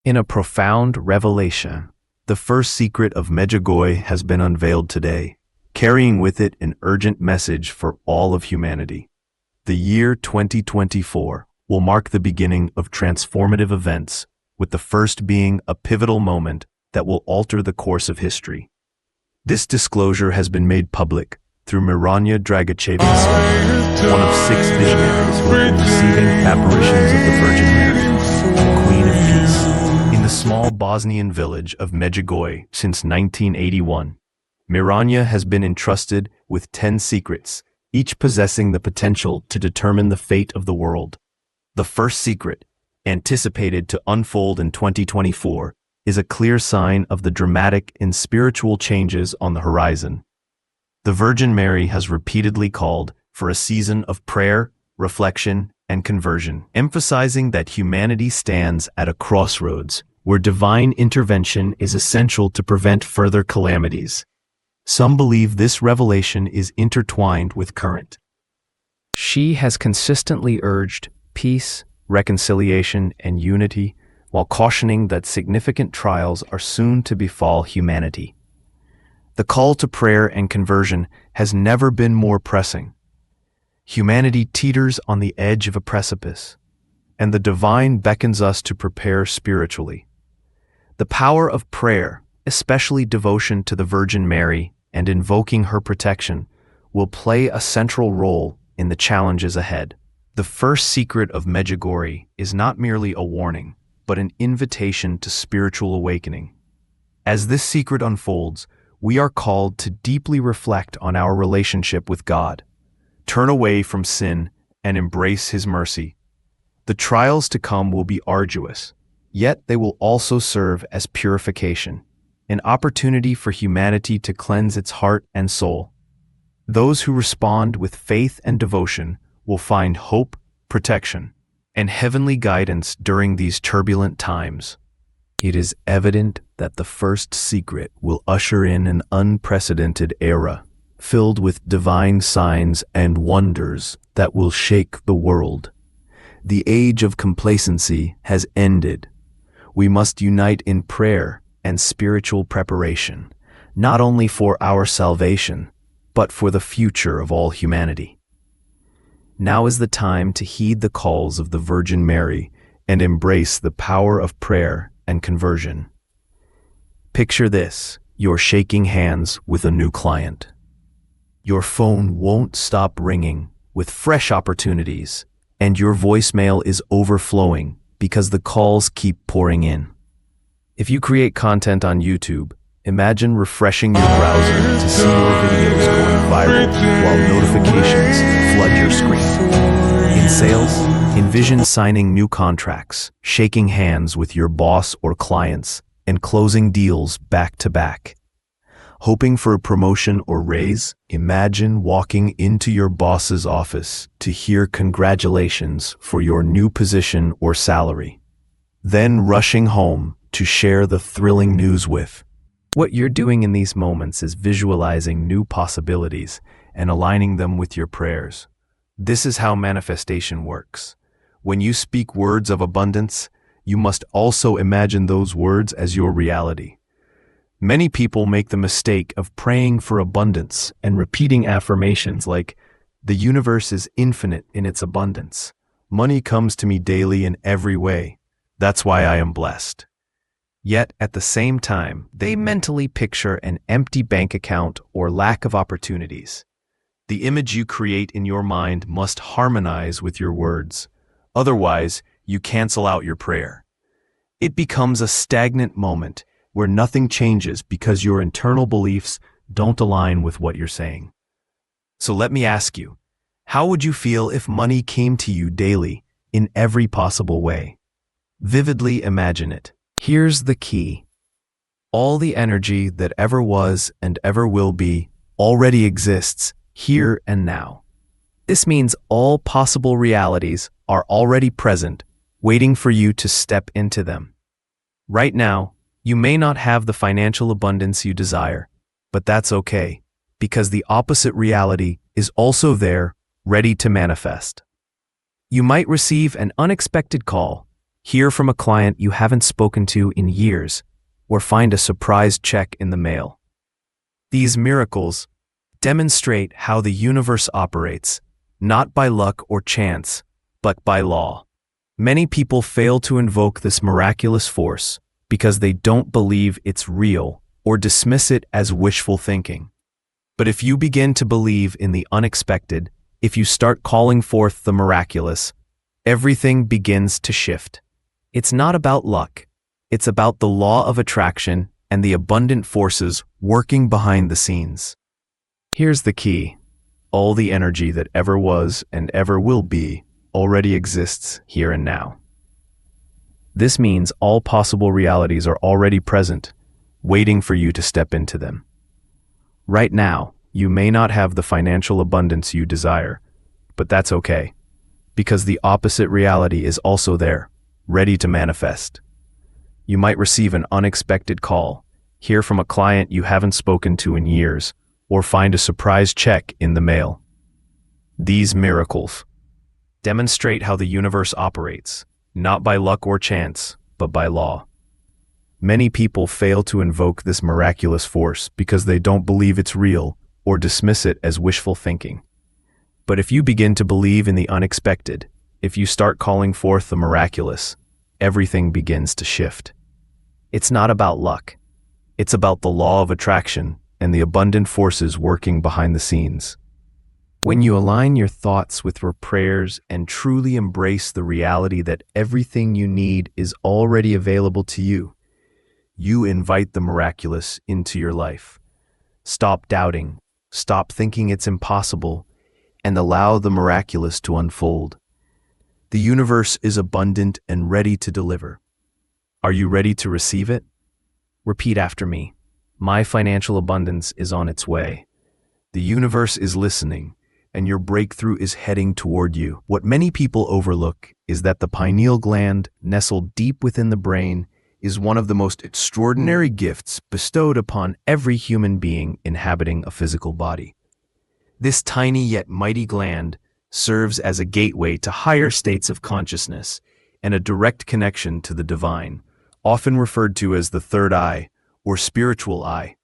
In a profound revelation, the first secret of Medjugorje has been unveiled today, carrying with it an urgent message for all of humanity. The year 2024 will mark the beginning of transformative events, with the first being a pivotal moment that will alter the course of history. This disclosure has been made public through Miranya Dragicevic, one of 6 visionaries who have been receiving apparitions of the Virgin Mary, Queen of Peace. In the small Bosnian village of Medjugorje since 1981, Miranya has been entrusted with 10 secrets, each possessing the potential to determine the fate of the world. The first secret, anticipated to unfold in 2024, is a clear sign of the dramatic and spiritual changes on the horizon. The Virgin Mary has repeatedly called for a season of prayer, reflection, and conversion, emphasizing that humanity stands at a crossroads where divine intervention is essential to prevent further calamities. Some believe this revelation is intertwined with current. She has consistently urged peace, reconciliation, and unity, while cautioning that significant trials are soon to befall humanity. The call to prayer and conversion has never been more pressing. Humanity teeters on the edge of a precipice, and the divine beckons us to prepare spiritually. The power of prayer, especially devotion to the Virgin Mary and invoking her protection, will play a central role in the challenges ahead. The first secret of Medjugorje is not merely a warning, but an invitation to spiritual awakening. As this secret unfolds, we are called to deeply reflect on our relationship with God, turn away from sin, and embrace His mercy. The trials to come will be arduous, yet they will also serve as purification, an opportunity for humanity to cleanse its heart and soul. Those who respond with faith and devotion will find hope, protection, and heavenly guidance during these turbulent times. It is evident that the first secret will usher in an unprecedented era, filled with divine signs and wonders that will shake the world. The age of complacency has ended. We must unite in prayer and spiritual preparation, not only for our salvation, but for the future of all humanity. Now is the time to heed the calls of the Virgin Mary and embrace the power of prayer and conversion. Picture this: you're shaking hands with a new client. Your phone won't stop ringing with fresh opportunities, and your voicemail is overflowing because the calls keep pouring in. If you create content on YouTube, imagine refreshing your browser to see your videos going viral while notifications flood your screen. In sales, envision signing new contracts, shaking hands with your boss or clients, and closing deals back to back. Hoping for a promotion or raise, imagine walking into your boss's office to hear congratulations for your new position or salary. Then rushing home to share the thrilling news with. What you're doing in these moments is visualizing new possibilities and aligning them with your prayers. This is how manifestation works. When you speak words of abundance, you must also imagine those words as your reality. Many people make the mistake of praying for abundance and repeating affirmations like, "The universe is infinite in its abundance. Money comes to me daily in every way. That's why I am blessed." Yet, at the same time, they mentally picture an empty bank account or lack of opportunities. The image you create in your mind must harmonize with your words. Otherwise, you cancel out your prayer. It becomes a stagnant moment where nothing changes because your internal beliefs don't align with what you're saying. So let me ask you, how would you feel if money came to you daily in every possible way? Vividly imagine it. Here's the key. All the energy that ever was and ever will be already exists here and now. This means all possible realities are already present, waiting for you to step into them. Right now, you may not have the financial abundance you desire, but that's okay, because the opposite reality is also there, ready to manifest. You might receive an unexpected call, hear from a client you haven't spoken to in years, or find a surprise check in the mail. These miracles demonstrate how the universe operates, not by luck or chance, but by law. Many people fail to invoke this miraculous force because they don't believe it's real or dismiss it as wishful thinking. But if you begin to believe in the unexpected, if you start calling forth the miraculous, everything begins to shift. It's not about luck. It's about the law of attraction and the abundant forces working behind the scenes. Here's the key. All the energy that ever was and ever will be already exists here and now. This means all possible realities are already present, waiting for you to step into them. Right now, you may not have the financial abundance you desire, but that's okay, because the opposite reality is also there, ready to manifest. You might receive an unexpected call, hear from a client you haven't spoken to in years, or find a surprise check in the mail. These miracles demonstrate how the universe operates, not by luck or chance, but by law. Many people fail to invoke this miraculous force because they don't believe it's real or dismiss it as wishful thinking. But if you begin to believe in the unexpected, if you start calling forth the miraculous, everything begins to shift. It's not about luck. It's about the law of attraction and the abundant forces working behind the scenes. When you align your thoughts with your prayers and truly embrace the reality that everything you need is already available to you, you invite the miraculous into your life. Stop doubting, stop thinking it's impossible, and allow the miraculous to unfold. The universe is abundant and ready to deliver. Are you ready to receive it? Repeat after me. My financial abundance is on its way. The universe is listening, and your breakthrough is heading toward you. What many people overlook is that the pineal gland, nestled deep within the brain, is one of the most extraordinary gifts bestowed upon every human being inhabiting a physical body. This tiny yet mighty gland serves as a gateway to higher states of consciousness and a direct connection to the divine, often referred to as the third eye or spiritual eye.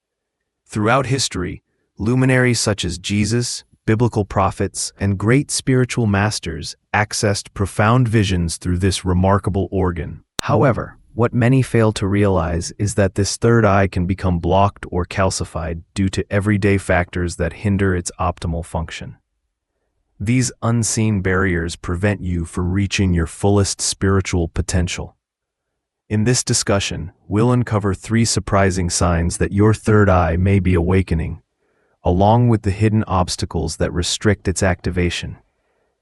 Throughout history, luminaries such as Jesus, biblical prophets, and great spiritual masters accessed profound visions through this remarkable organ. However, what many fail to realize is that this third eye can become blocked or calcified due to everyday factors that hinder its optimal function. These unseen barriers prevent you from reaching your fullest spiritual potential. In this discussion, we'll uncover 3 surprising signs that your third eye may be awakening, along with the hidden obstacles that restrict its activation.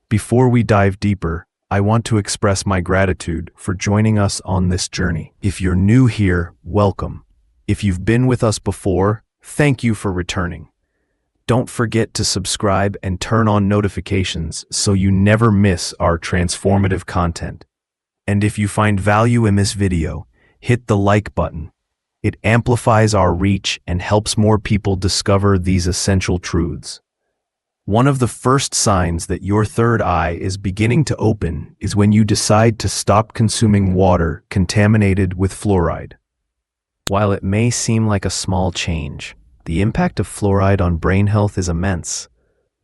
Before we dive deeper, I want to express my gratitude for joining us on this journey. If you're new here, welcome. If you've been with us before, thank you for returning. Don't forget to subscribe and turn on notifications so you never miss our transformative content. And if you find value in this video, hit the like button. It amplifies our reach and helps more people discover these essential truths. One of the first signs that your third eye is beginning to open is when you decide to stop consuming water contaminated with fluoride. While it may seem like a small change, the impact of fluoride on brain health is immense.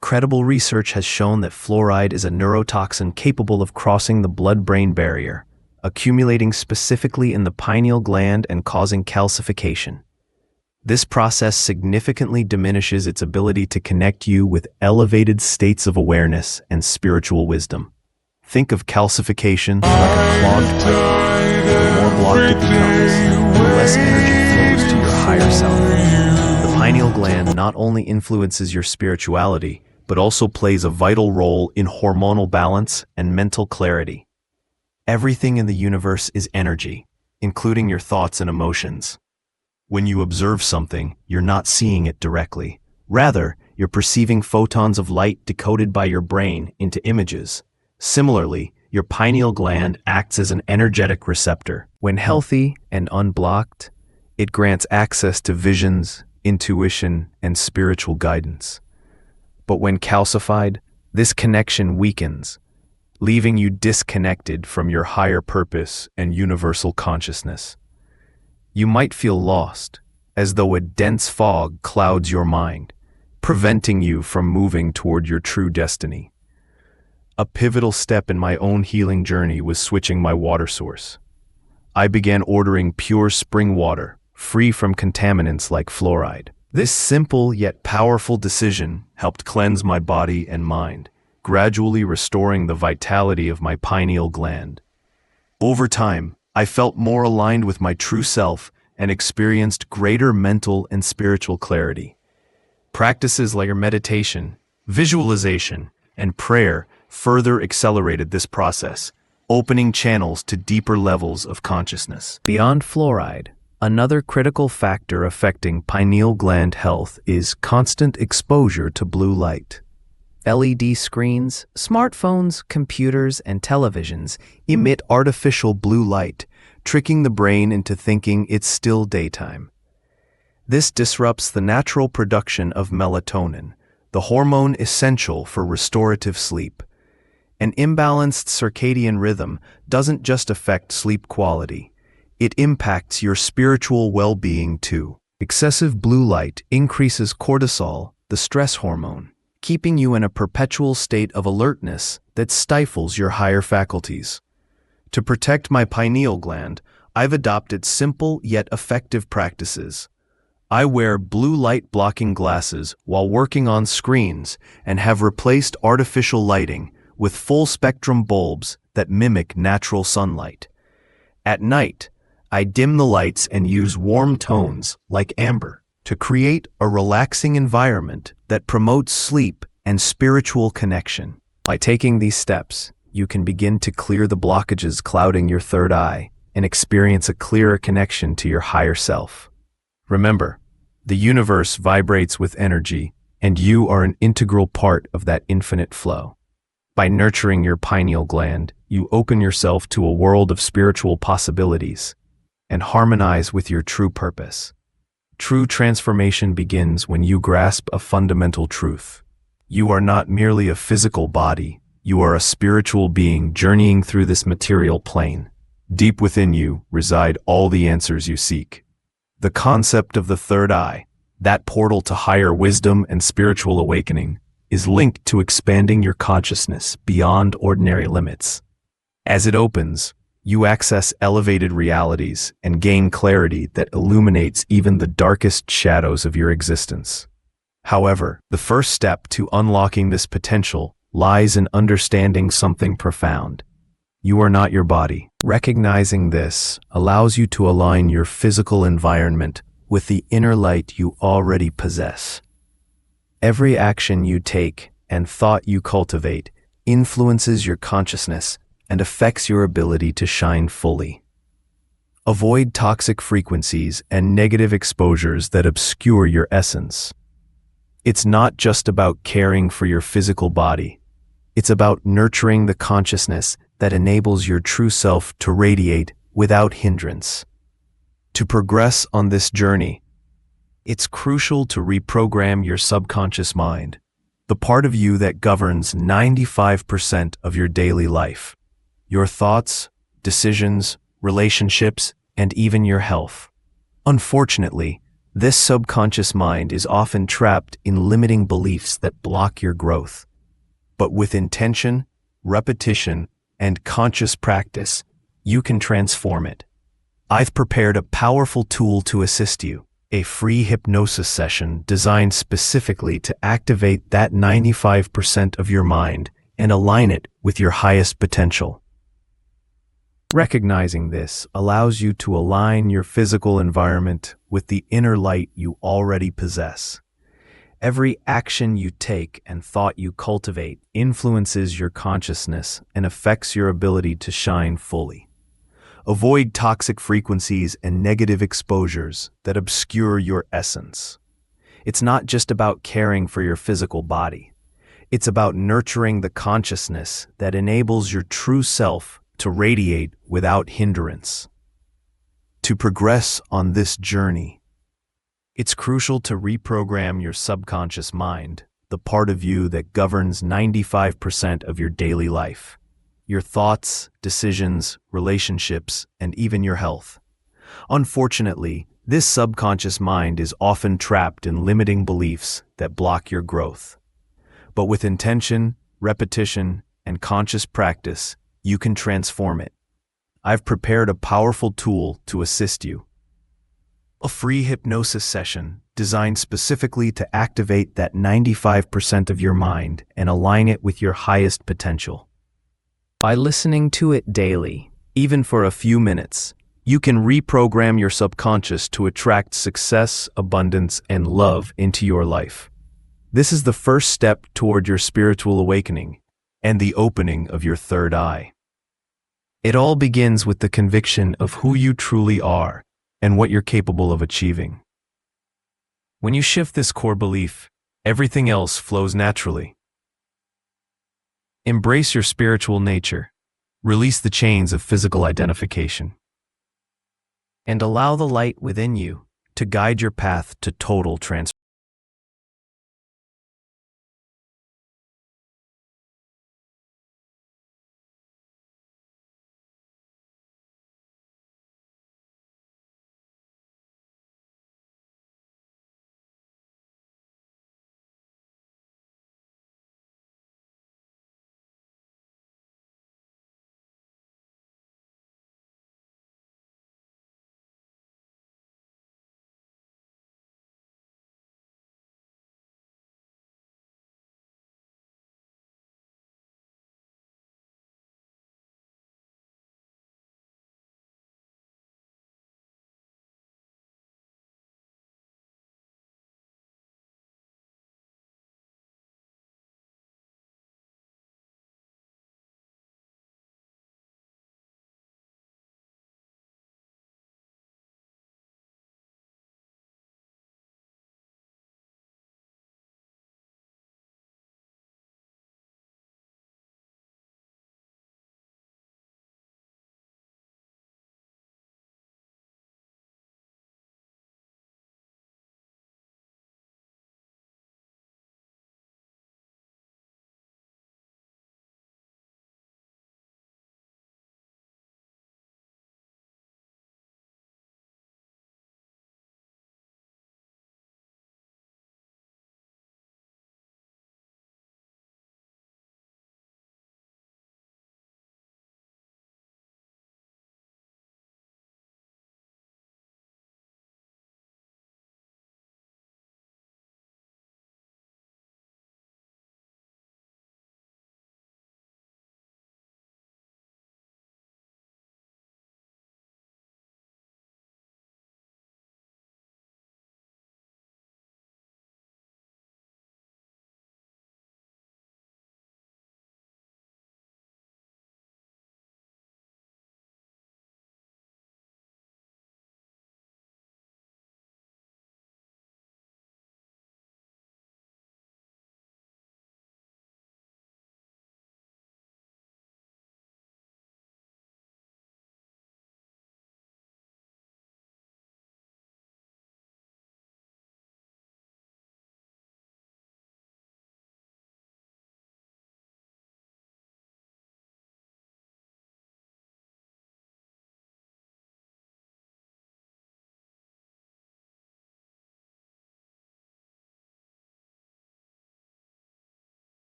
Credible research has shown that fluoride is a neurotoxin capable of crossing the blood-brain barrier, accumulating specifically in the pineal gland and causing calcification. This process significantly diminishes its ability to connect you with elevated states of awareness and spiritual wisdom. Think of calcification like a clogged pipe. The more blocked it becomes, the less energy flows to your higher self. The pineal gland not only influences your spirituality, but also plays a vital role in hormonal balance and mental clarity. Everything in the universe is energy, including your thoughts and emotions. When you observe something, you're not seeing it directly. Rather, you're perceiving photons of light decoded by your brain into images. Similarly, your pineal gland acts as an energetic receptor. When healthy and unblocked, it grants access to visions, intuition, and spiritual guidance. But when calcified, this connection weakens, leaving you disconnected from your higher purpose and universal consciousness. You might feel lost, as though a dense fog clouds your mind, preventing you from moving toward your true destiny. A pivotal step in my own healing journey was switching my water source. I began ordering pure spring water, free from contaminants like fluoride. This simple yet powerful decision helped cleanse my body and mind, gradually restoring the vitality of my pineal gland. Over time, I felt more aligned with my true self and experienced greater mental and spiritual clarity. Practices like meditation, visualization, and prayer further accelerated this process, opening channels to deeper levels of consciousness. Beyond fluoride, another critical factor affecting pineal gland health is constant exposure to blue light. LED screens, smartphones, computers, and televisions emit artificial blue light, tricking the brain into thinking it's still daytime. This disrupts the natural production of melatonin, the hormone essential for restorative sleep. An imbalanced circadian rhythm doesn't just affect sleep quality, it impacts your spiritual well-being too. Excessive blue light increases cortisol, the stress hormone, keeping you in a perpetual state of alertness that stifles your higher faculties. To protect my pineal gland, I've adopted simple yet effective practices. I wear blue light blocking glasses while working on screens and have replaced artificial lighting with full-spectrum bulbs that mimic natural sunlight. At night, I dim the lights and use warm tones like amber to create a relaxing environment that promotes sleep and spiritual connection. By taking these steps, you can begin to clear the blockages clouding your third eye and experience a clearer connection to your higher self. Remember, the universe vibrates with energy, and you are an integral part of that infinite flow. By nurturing your pineal gland, you open yourself to a world of spiritual possibilities and harmonize with your true purpose. True transformation begins when you grasp a fundamental truth. You are not merely a physical body, you are a spiritual being journeying through this material plane. Deep within you reside all the answers you seek. The concept of the third eye, that portal to higher wisdom and spiritual awakening, is linked to expanding your consciousness beyond ordinary limits. As it opens, you access elevated realities and gain clarity that illuminates even the darkest shadows of your existence. However, the first step to unlocking this potential lies in understanding something profound. You are not your body. Recognizing this allows you to align your physical environment with the inner light you already possess. Every action you take and thought you cultivate influences your consciousness and affects your ability to shine fully. Avoid toxic frequencies and negative exposures that obscure your essence. It's not just about caring for your physical body. It's about nurturing the consciousness that enables your true self to radiate without hindrance. To progress on this journey, it's crucial to reprogram your subconscious mind, the part of you that governs 95% of your daily life. Your thoughts, decisions, relationships, and even your health. Unfortunately, this subconscious mind is often trapped in limiting beliefs that block your growth. But with intention, repetition, and conscious practice, you can transform it. I've prepared a powerful tool to assist you, a free hypnosis session designed specifically to activate that 95% of your mind and align it with your highest potential. Recognizing this allows you to align your physical environment with the inner light you already possess. Every action you take and thought you cultivate influences your consciousness and affects your ability to shine fully. Avoid toxic frequencies and negative exposures that obscure your essence. It's not just about caring for your physical body. It's about nurturing the consciousness that enables your true self to radiate without hindrance. To progress on this journey, it's crucial to reprogram your subconscious mind, the part of you that governs 95% of your daily life. your thoughts, decisions, relationships, and even your health. Unfortunately, this subconscious mind is often trapped in limiting beliefs that block your growth. But with intention, repetition, and conscious practice, you can transform it. I've prepared a powerful tool to assist you. A free hypnosis session designed specifically to activate that 95% of your mind and align it with your highest potential. By listening to it daily, even for a few minutes, you can reprogram your subconscious to attract success, abundance, and love into your life. This is the first step toward your spiritual awakening and the opening of your third eye. It all begins with the conviction of who you truly are and what you're capable of achieving. When you shift this core belief, everything else flows naturally. Embrace your spiritual nature, release the chains of physical identification, and allow the light within you to guide your path to total transformation.